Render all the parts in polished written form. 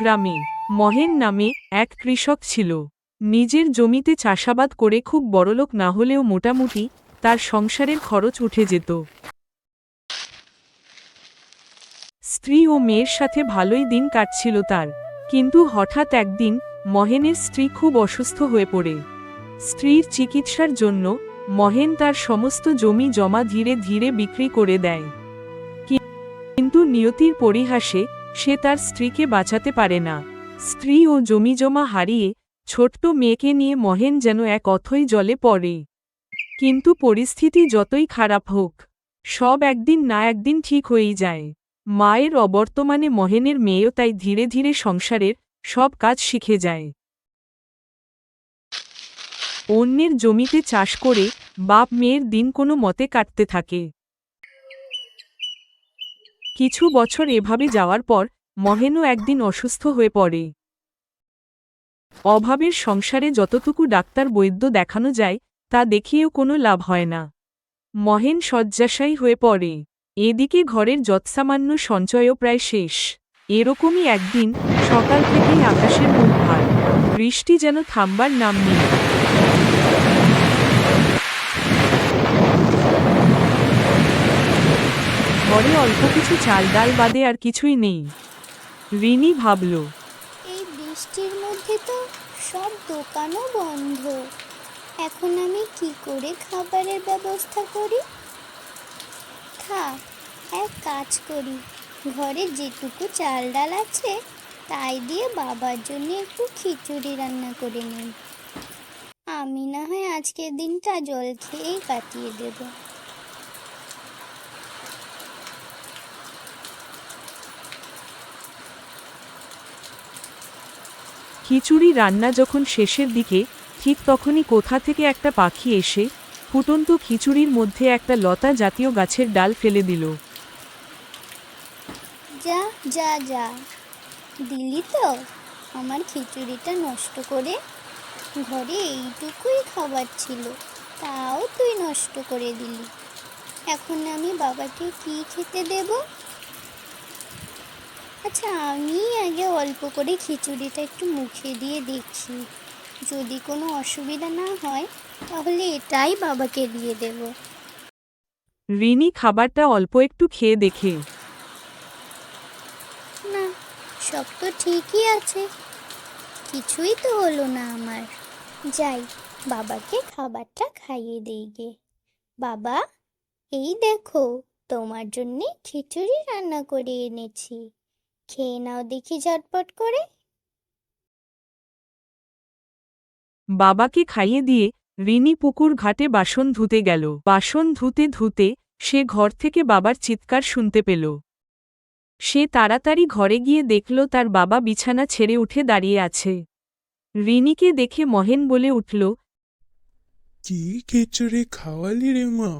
গ্রামে মহেন নামে এক কৃষক ছিল। নিজের জমিতে চাষাবাদ করে খুব বড়লোক না হলেও মোটামুটি তার সংসারের খরচ উঠে যেত। স্ত্রী ও মেয়ের সাথে ভালোই দিন কাটছিল তার। কিন্তু হঠাৎ একদিন মহেনের স্ত্রী খুব অসুস্থ হয়ে পড়ে। স্ত্রীর চিকিৎসার জন্য মহেন তার সমস্ত জমি জমা ধীরে ধীরে বিক্রি করে দেয়। কিন্তু নিয়তির পরিহাসে সে তার স্ত্রীকে বাঁচাতে পারে না। স্ত্রী ও জমিজমা হারিয়ে ছোট্ট মেয়েকে নিয়ে মহেন যেন এক অথৈ জলে পড়ে। কিন্তু পরিস্থিতি যতই খারাপ হোক, সব একদিন না একদিন ঠিক হয়েই যায়। মায়ের অবর্তমানে মহেনের মেয়েও তাই ধীরে ধীরে সংসারের সব কাজ শিখে যায়। অন্যের জমিতে চাষ করে বাপ মেয়ের দিন কোনো মতে কাটতে থাকে। কিছু বছর এভাবে যাওয়ার পর মহেনও একদিন অসুস্থ হয়ে পড়ে। অভাবের সংসারে যতটুকু ডাক্তার বৈদ্য দেখানো যায় তা দেখিয়েও কোনো লাভ হয় না। মহেন শয্যাশায়ী হয়ে পড়ে। এদিকে ঘরের যৎসামান্য সঞ্চয়ও প্রায় শেষ। এরকমই একদিন সকাল থেকেই আকাশের মুখ ভার, বৃষ্টি যেন থামবার নাম নেই। ঘরে অল্প কিছু চাল ডাল বাদে আর কিছুই নেই। রিনি ভাবল, এই বৃষ্টির মধ্যে তো সব দোকানও বন্ধ। এখন আমি কি করে খাবারের ব্যবস্থা করি? থাক, এক কাজ করি, ঘরে যেটুকু চাল ডাল আছে তাই দিয়ে বাবার জন্য একটু খিচুড়ি রান্না করে নিই। আমি না হয় আজকের দিনটা জল খেয়েই কাটিয়ে দেব। খিচুড়ি রান্না যখন শেষের দিকে ঠিক তখনই কোথা থেকে একটা পাখি এসে ফুটন্ত খিচুড়ির মধ্যে একটা লতা জাতীয় গাছের ডাল ফেলে দিল। যা যা যা, দিলি তো আমার খিচুড়িটা নষ্ট করে। ঘরে এইটুকুই খাবার ছিল, তাও তুই নষ্ট করে দিলি। এখন আমি বাবাকে কি খেতে দেব? আচ্ছা, আমি আগে অল্প করে খিচুড়িটা একটু মুখে দিয়ে দেখি, যদি কোনো অসুবিধা না হয় তাহলে এটাই বাবাকে দিয়ে দেব। রিনি খাবারটা অল্প একটু খেয়ে দেখে, না, সব তো ঠিকই আছে, কিছুই তো হলো না আমার। যাই, বাবাকে খাবারটা খাইয়ে দেই গে। বাবা, এই দেখো, তোমার জন্যে খিচুড়ি রান্না করে এনেছি, খেয়ে নাও দেখি ঝটপট করে। বাবাকে খাইয়ে দিয়ে রিনি পুকুর ঘাটে বাসন ধুতে গেল। বাসন ধুতে ধুতে সে ঘর থেকে বাবার চিৎকার শুনতে পেল। সে তাড়াতাড়ি ঘরে গিয়ে দেখল তার বাবা বিছানা ছেড়ে উঠে দাঁড়িয়ে আছে। রিনিকে দেখে মহেন বলে উঠল, কি খিচুড়ি খাওয়ালি রে মা?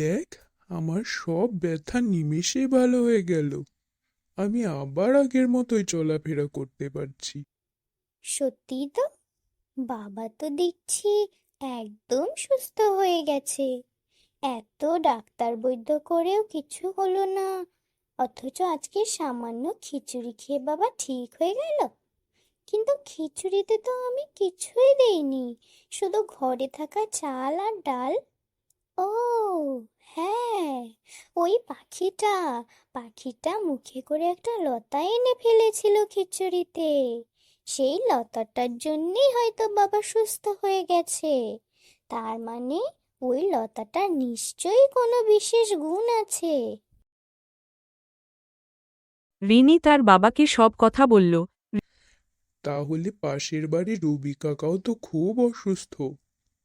দেখ, আমার সব ব্যথা নিমেষে ভালো হয়ে গেল। আমি আবার আগের মতোই চলাফেরা করতে পারছি। সত্যি তো, বাবা তো দেখছি একদম সুস্থ হয়ে গেছে। এত ডাক্তার বৈদ্য করেও কিছু হলো না, অথচ আজকে সামান্য খিচুড়ি খেয়ে বাবা ঠিক হয়ে গেল। কিন্তু খিচুড়িতে তো আমি কিছুই দেইনি, শুধু ঘরে থাকা চাল আর ডাল। ও হ্যাঁ, ওই পাখিটা মুখে করে একটা লতা এনে ফেলেছিল খিচুড়িতে। সেই লতাটার জন্যই হয়তো বাবা সুস্থ হয়ে গেছে। তার মানে ওই লতাটার নিশ্চয়ই কোনো বিশেষ গুণ আছে। রিনি তার বাবাকে সব কথা বলল। তাহলে পাশের বাড়ির রবি কাকাও তো খুব অসুস্থ।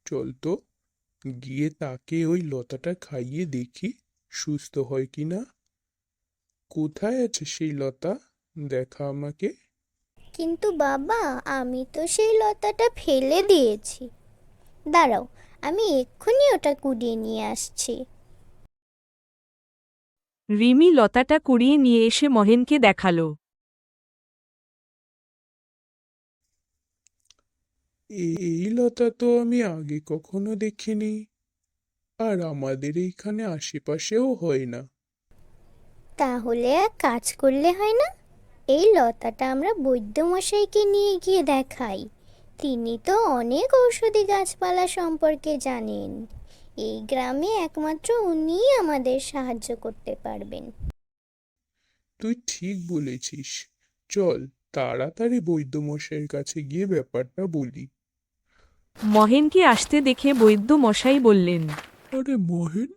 চল তো, গিয়ে তাকে ওই লতাটা খাইয়ে দেখি সুস্থ হয় কিনা। কোথায় আছে সেই লতা? দেখা আমাকে। কিন্তু বাবা, আমি তো সেই লতাটা ফেলে দিয়েছি। দাঁড়াও, আমি এক্ষুনি ওটা কুড়িয়ে নিয়ে আসছি। রিমি লতাটা কুড়িয়ে নিয়ে এসে মহেনকে দেখাল। এই লতা তো আমি আগে কখনো দেখিনি, আর আমাদের এইখানে আশেপাশেও হয় না। তাহলে এক কাজ করলে হয় না? এই লতাটা আমরা বৈদ্যমশাইকে নিয়ে গিয়ে দেখাই। তিনি তো অনেক ঔষধি গাছপালা সম্পর্কে জানেন। এই গ্রামে একমাত্র উনিই আমাদের সাহায্য করতে পারবেন। তুই ঠিক বলেছিস। চল তাড়াতাড়ি বৈদ্যমশাইয়ের কাছে গিয়ে ব্যাপারটা বলি। মহেনকে আসতে দেখে বৈদ্য মশাই বললেন, আরে মহেন,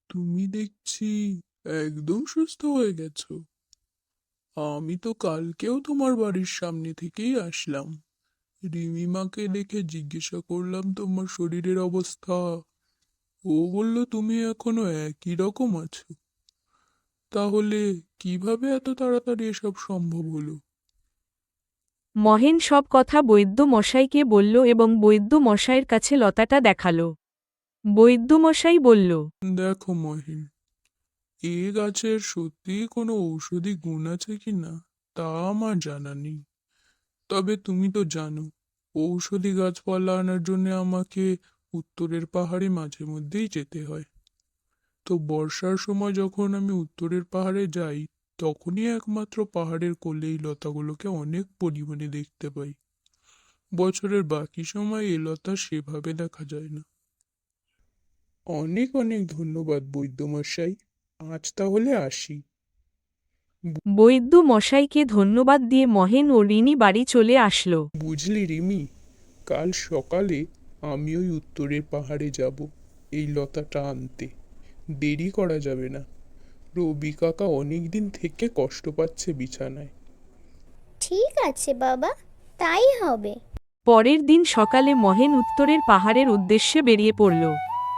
তুমি দেখছি একদম সুস্থ হয়ে গেছো। আমি তো কালকেও তোমার বাড়ির সামনে থেকেই আসলাম। রিমিমাকে দেখে জিজ্ঞাসা করলাম তোমার শরীরের অবস্থা। ও বলল তুমি এখনো একই রকম আছো। তাহলে কিভাবে এত তাড়াতাড়ি এসব সম্ভব হলো? মহেন সব কথা বৈদ্য মশাইকে বলল এবং বৈদ্য মশাইয়ের কাছে লতাটা দেখালো। বৈদ্য মশাই বলল, দেখো মহিন, এ গাছের সত্যি কোনো ঔষধি গুণ আছে কিনা তা আমার জানা নেই। তবে তুমি তো জানো, ঔষধি গাছপালা আনার জন্য আমাকে উত্তরের পাহাড়ে মাঝে মধ্যেই যেতে হয়। তো বর্ষার সময় যখন আমি উত্তরের পাহাড়ে যাই, তখনই একমাত্র পাহাড়ের কোলে এই লতাগুলোকে অনেক পরিমাণে দেখতে পাই। বছরের বাকি সময় এই লতা সেভাবে দেখা যায় না। অনেক অনেক ধন্যবাদ বৈদ্যমশাই। আজ তাহলে আসি। বৈদ্য মশাইকে ধন্যবাদ দিয়ে মহেন ও রিনি বাড়ি চলে আসলো। বুঝলি রিমি, কাল সকালে আমি ওই উত্তরের পাহাড়ে যাব এই লতাটা আনতে। দেরি করা যাবে না। রবি কাকা অনেক দিন থেকে কষ্ট পাচ্ছে বিছানায়। ঠিক আছে বাবা, তাই হবে। পরের দিন সকালে মহেন উত্তরের পাহাড়ের উদ্দেশ্যে বেরিয়ে পড়ল।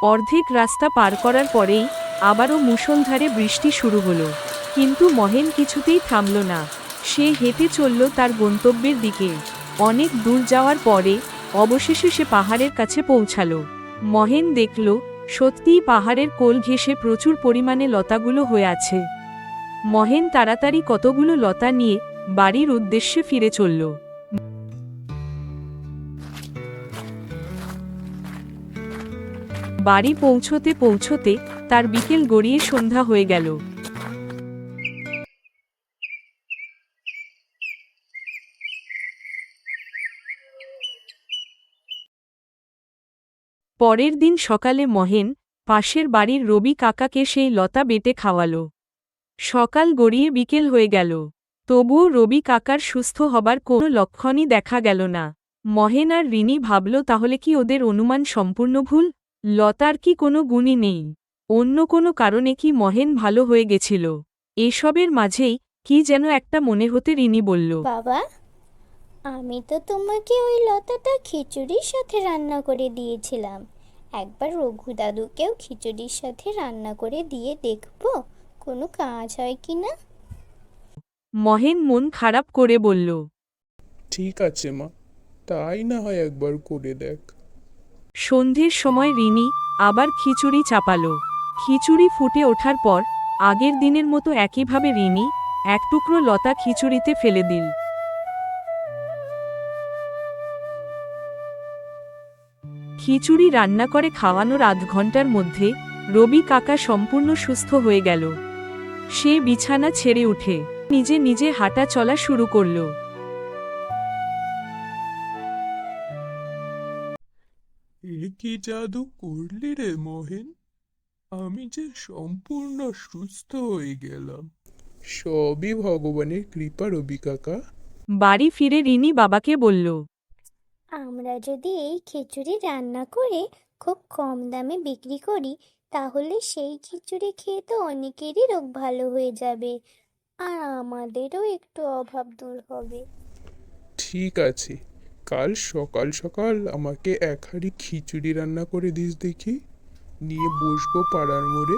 অর্ধেক রাস্তা পার করার পরেই আবারও মুষলধারে বৃষ্টি শুরু হলো। কিন্তু মহেন কিছুতেই থামল না। সে হেঁটে চলল তার গন্তব্যের দিকে। অনেক দূর যাওয়ার পরে অবশেষে সে পাহাড়ের কাছে পৌঁছালো। মহেন দেখল, সত্যিই পাহাড়ের কোল ঘেঁষে প্রচুর পরিমাণে লতাগুলো হয়ে আছে। মহেন তাড়াতাড়ি কতগুলো লতা নিয়ে বাড়ির উদ্দেশ্যে ফিরে চলল। বাড়ি পৌঁছতে পৌঁছতে তার বিকেল গড়িয়ে সন্ধ্যা হয়ে গেল। পরের দিন সকালে মহেন পাশের বাড়ির রবি কাকাকে সেই লতা বেটে খাওয়ালো। সকাল গড়িয়ে বিকেল হয়ে গেল, তবুও রবি কাকার সুস্থ হবার কোনো লক্ষণই দেখা গেল না। মহেন আর রিনি ভাবল, তাহলে কি ওদের অনুমান সম্পূর্ণ ভুল? লতার কি কোনো গুণই নেই? অন্য কোনো কারণে কি মহেন ভালো হয়ে গেছিল? এসবের মাঝেই কি যেন একটা মনে হতে রিনি বলল, বাবা, আমি তো তোমাকে ওই লতাটা খিচুড়ির সাথে রান্না করে দিয়েছিলাম। একবার রঘু দাদুকেও খিচুড়ির সাথে রান্না করে দিয়ে দেখবো কোনো কাজ হয় কি না। মহেন মন খারাপ করে বলল। ঠিক আছে মা, তাই না হয় একবার করে দেখ। সন্ধ্যের সময় রিনি আবার খিচুড়ি চাপালো। খিচুড়ি ফুটে ওঠার পর আগের দিনের মতো একইভাবে রিনি এক টুকরো লতা খিচুড়িতে ফেলে দিল। খিচুড়ি রান্না করে খাওয়ানোর আধ ঘন্টার মধ্যে রবি কাকা সম্পূর্ণ সুস্থ হয়ে গেল। সে বিছানা ছেড়ে উঠে নিজে নিজে হাঁটা চলা শুরু করল। এ কি জাদু করলি রে মহেন! আমি যে সম্পূর্ণ সুস্থ হয়ে গেলাম। সবই ভগবানের কৃপা রবি কাকা। বাড়ি ফিরে রিনি বাবাকে বলল, আমরা যদি এই খিচুড়ি রান্না করে খুব কম দামে বিক্রি করি, তাহলে সেই খিচুড়ি খেয়ে তো অনেকেরই রোগ ভালো হয়ে যাবে, আর আমাদেরও একটু অভাব দূর হবে। ঠিক আছে, কাল সকাল সকাল আমাকে এক হাঁড়ি খিচুড়ি রান্না করে দিস দেখি। নিয়ে বসবো পাড়ার মোড়ে।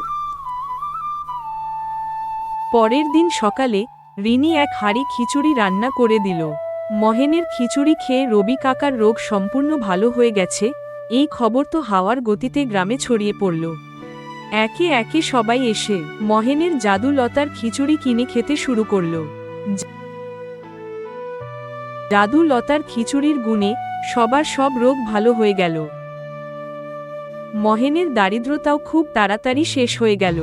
পরের দিন সকালে রিনি এক হাঁড়ি খিচুড়ি রান্না করে দিল। মহেনের খিচুড়ি খেয়ে রবি কাকার রোগ সম্পূর্ণ ভালো হয়ে গেছে, এই খবর তো হাওয়ার গতিতে গ্রামে ছড়িয়ে পড়ল। একে একে সবাই এসে মহেনের জাদুলতার খিচুড়ি কিনে খেতে শুরু করল। জাদুলতার খিচুড়ির গুণে সবার সব রোগ ভালো হয়ে গেল। মহেনের দারিদ্রতাও খুব তাড়াতাড়ি শেষ হয়ে গেল।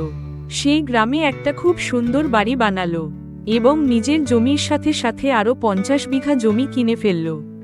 সেই গ্রামে একটা খুব সুন্দর বাড়ি বানালো। এবং নিজের জমির সাথে সাথে আরও 50 বিঘা জমি কিনে ফেলল।